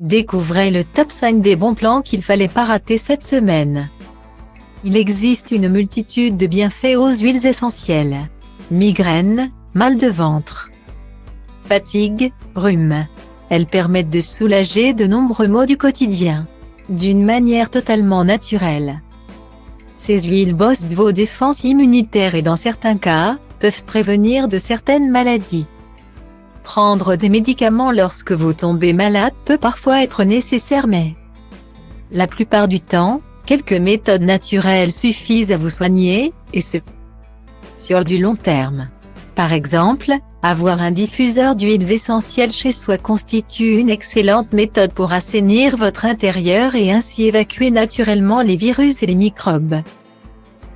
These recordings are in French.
Découvrez le top 5 des bons plans qu'il fallait pas rater cette semaine. Il existe une multitude de bienfaits aux huiles essentielles. Migraine, mal de ventre, fatigue, rhume. Elles permettent de soulager de nombreux maux du quotidien, d'une manière totalement naturelle. Ces huiles boostent vos défenses immunitaires et dans certains cas, peuvent prévenir de certaines maladies. Prendre des médicaments lorsque vous tombez malade peut parfois être nécessaire mais la plupart du temps, quelques méthodes naturelles suffisent à vous soigner, et ce, sur du long terme. Par exemple, avoir un diffuseur d'huiles essentielles chez soi constitue une excellente méthode pour assainir votre intérieur et ainsi évacuer naturellement les virus et les microbes.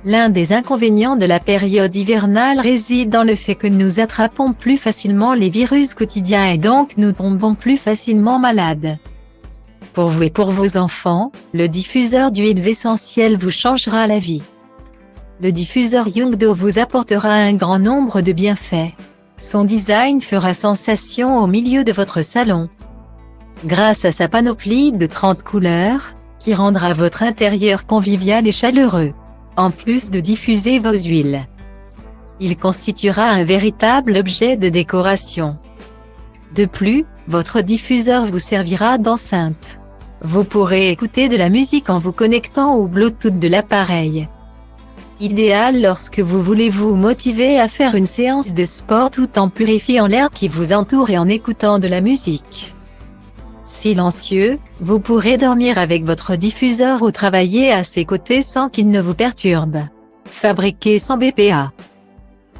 L'un des inconvénients de la période hivernale réside dans le fait que nous attrapons plus facilement les virus quotidiens et donc nous tombons plus facilement malades. Pour vous et pour vos enfants, le diffuseur d'huiles essentielles vous changera la vie. Le diffuseur Yongdo vous apportera un grand nombre de bienfaits. Son design fera sensation au milieu de votre salon. Grâce à sa panoplie de 30 couleurs, qui rendra votre intérieur convivial et chaleureux. En plus de diffuser vos huiles, il constituera un véritable objet de décoration. De plus, votre diffuseur vous servira d'enceinte. Vous pourrez écouter de la musique en vous connectant au Bluetooth de l'appareil. Idéal lorsque vous voulez vous motiver à faire une séance de sport tout en purifiant l'air qui vous entoure et en écoutant de la musique. Silencieux, vous pourrez dormir avec votre diffuseur ou travailler à ses côtés sans qu'il ne vous perturbe. Fabriqué sans BPA.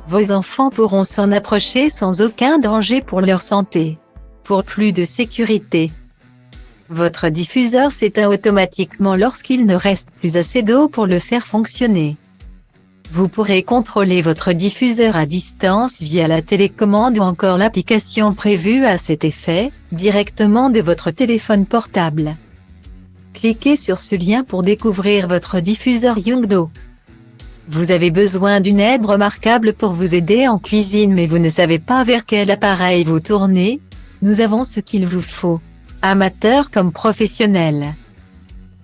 Vos enfants pourront s'en approcher sans aucun danger pour leur santé. Pour plus de sécurité, votre diffuseur s'éteint automatiquement lorsqu'il ne reste plus assez d'eau pour le faire fonctionner. Vous pourrez contrôler votre diffuseur à distance via la télécommande ou encore l'application prévue à cet effet, directement de votre téléphone portable. Cliquez sur ce lien pour découvrir votre diffuseur Yongdo. Vous avez besoin d'une aide remarquable pour vous aider en cuisine mais vous ne savez pas vers quel appareil vous tournez? Nous avons ce qu'il vous faut. Amateur comme professionnel.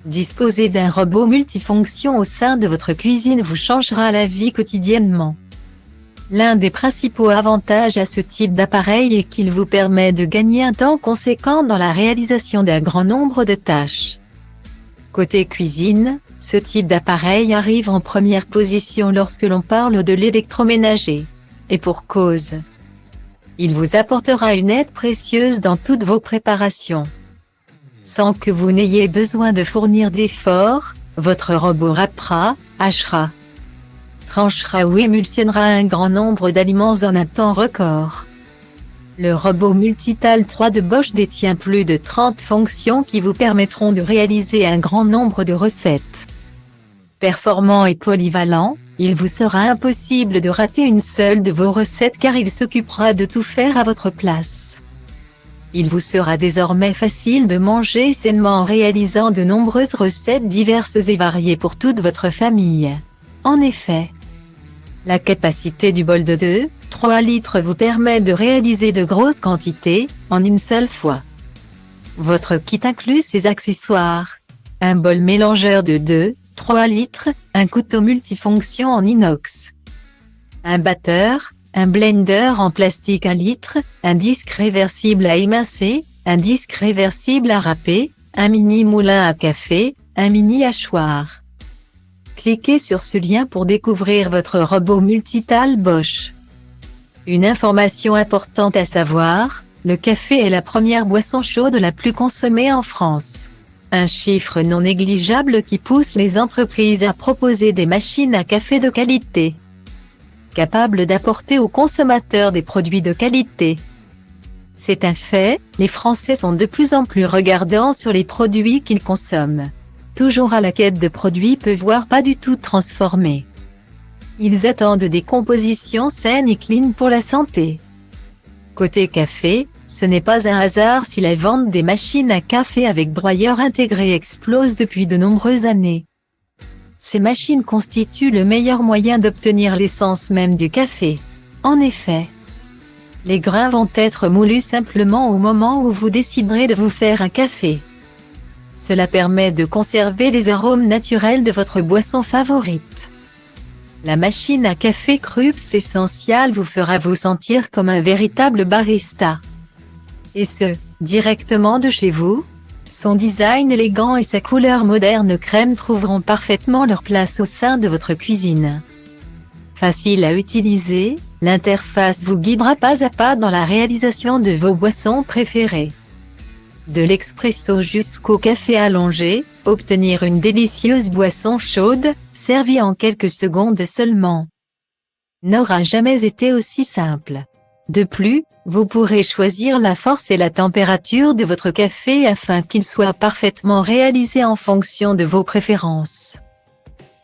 Disposer d'un robot multifonction au sein de votre cuisine vous changera la vie quotidiennement. L'un des principaux avantages à ce type d'appareil est qu'il vous permet de gagner un temps conséquent dans la réalisation d'un grand nombre de tâches. Côté cuisine, ce type d'appareil arrive en première position lorsque l'on parle de l'électroménager. Et pour cause. Il vous apportera une aide précieuse dans toutes vos préparations. Sans que vous n'ayez besoin de fournir d'efforts, votre robot râpera, hachera, tranchera ou émulsionnera un grand nombre d'aliments en un temps record. Le robot Multital 3 de Bosch détient plus de 30 fonctions qui vous permettront de réaliser un grand nombre de recettes. Performant et polyvalent, il vous sera impossible de rater une seule de vos recettes car il s'occupera de tout faire à votre place. Il vous sera désormais facile de manger sainement en réalisant de nombreuses recettes diverses et variées pour toute votre famille. En effet, la capacité du bol de 2-3 litres vous permet de réaliser de grosses quantités, en une seule fois. Votre kit inclut ses accessoires. Un bol mélangeur de 2-3 litres, un couteau multifonction en inox, un batteur, un blender en plastique 1 litre, un disque réversible à émincer, un disque réversible à râper, un mini moulin à café, un mini hachoir. Cliquez sur ce lien pour découvrir votre robot Multital Bosch. Une information importante à savoir, le café est la première boisson chaude la plus consommée en France. Un chiffre non négligeable qui pousse les entreprises à proposer des machines à café de qualité, capables d'apporter aux consommateurs des produits de qualité. C'est un fait, les Français sont de plus en plus regardants sur les produits qu'ils consomment. Toujours à la quête de produits peu voire pas du tout transformés. Ils attendent des compositions saines et clean pour la santé. Côté café, ce n'est pas un hasard si la vente des machines à café avec broyeur intégré explose depuis de nombreuses années. Ces machines constituent le meilleur moyen d'obtenir l'essence même du café. En effet, Les grains vont être moulus simplement au moment où vous déciderez de vous faire un café. Cela permet de conserver les arômes naturels de votre boisson favorite. La machine à café Krups Essential vous fera vous sentir comme un véritable barista. Et ce, directement de chez vous. Son design élégant et sa couleur moderne crème trouveront parfaitement leur place au sein de votre cuisine. Facile à utiliser, l'interface vous guidera pas à pas dans la réalisation de vos boissons préférées. De l'expresso jusqu'au café allongé, obtenir une délicieuse boisson chaude, servie en quelques secondes seulement, n'aura jamais été aussi simple. De plus, vous pourrez choisir la force et la température de votre café afin qu'il soit parfaitement réalisé en fonction de vos préférences.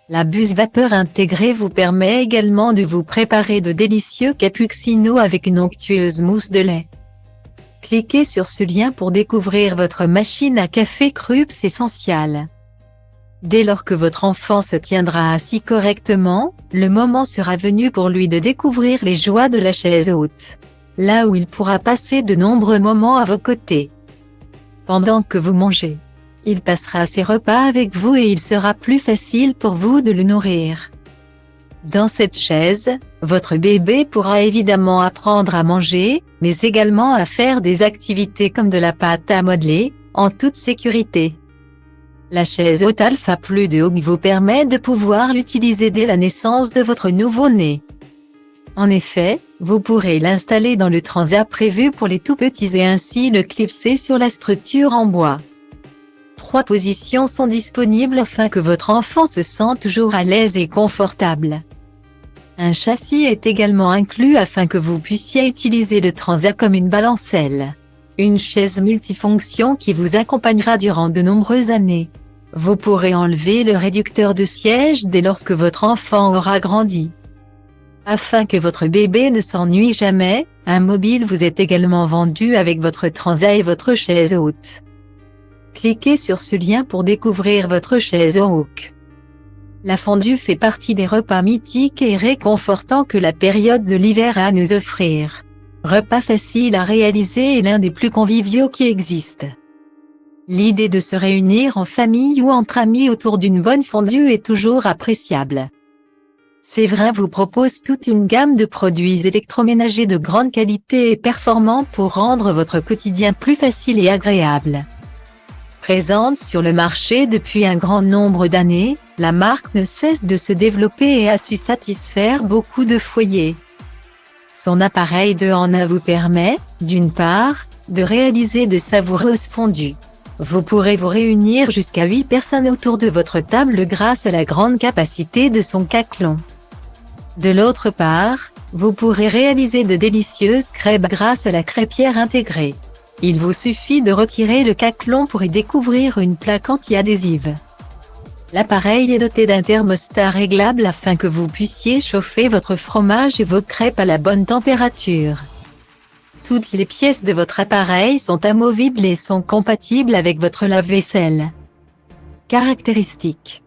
La buse vapeur intégrée vous permet également de vous préparer de délicieux cappuccinos avec une onctueuse mousse de lait. Cliquez sur ce lien pour découvrir votre machine à café Krups Essential. Dès lors que votre enfant se tiendra assis correctement, le moment sera venu pour lui de découvrir les joies de la chaise haute, là où il pourra passer de nombreux moments à vos côtés. Pendant que vous mangez, il passera ses repas avec vous et il sera plus facile pour vous de le nourrir. Dans cette chaise, votre bébé pourra évidemment apprendre à manger, mais également à faire des activités comme de la pâte à modeler, en toute sécurité. La chaise haute Alpha Plus de Hog vous permet de pouvoir l'utiliser dès la naissance de votre nouveau-né. En effet, vous pourrez l'installer dans le transat prévu pour les tout-petits et ainsi le clipser sur la structure en bois. 3 positions sont disponibles afin que votre enfant se sente toujours à l'aise et confortable. Un châssis est également inclus afin que vous puissiez utiliser le transat comme une balancelle. Une chaise multifonction qui vous accompagnera durant de nombreuses années. Vous pourrez enlever le réducteur de siège dès lors que votre enfant aura grandi. Afin que votre bébé ne s'ennuie jamais, un mobile vous est également vendu avec votre transat et votre chaise haute. Cliquez sur ce lien pour découvrir votre chaise haute. La fondue fait partie des repas mythiques et réconfortants que la période de l'hiver a à nous offrir. Repas facile à réaliser et l'un des plus conviviaux qui existent. L'idée de se réunir en famille ou entre amis autour d'une bonne fondue est toujours appréciable. Séverin vous propose toute une gamme de produits électroménagers de grande qualité et performants pour rendre votre quotidien plus facile et agréable. Présente sur le marché depuis un grand nombre d'années, la marque ne cesse de se développer et a su satisfaire beaucoup de foyers. Son appareil 2 en 1 vous permet, d'une part, de réaliser de savoureuses fondues. Vous pourrez vous réunir jusqu'à 8 personnes autour de votre table grâce à la grande capacité de son caclon. De l'autre part, vous pourrez réaliser de délicieuses crêpes grâce à la crêpière intégrée. Il vous suffit de retirer le caclon pour y découvrir une plaque anti-adhésive. L'appareil est doté d'un thermostat réglable afin que vous puissiez chauffer votre fromage et vos crêpes à la bonne température. Toutes les pièces de votre appareil sont amovibles et sont compatibles avec votre lave-vaisselle. Caractéristiques.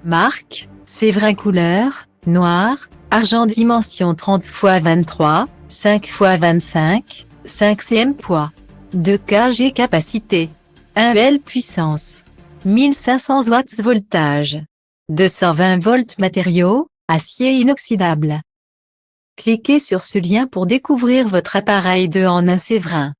Marque, Séverin couleur, noir, argent dimension 30 x 23, 5 x 25, 5 cm poids. 2 kg capacité. 1 L puissance. 1500 watts voltage. 220 volts matériaux, acier inoxydable. Cliquez sur ce lien pour découvrir votre appareil 2 en 1 Séverin.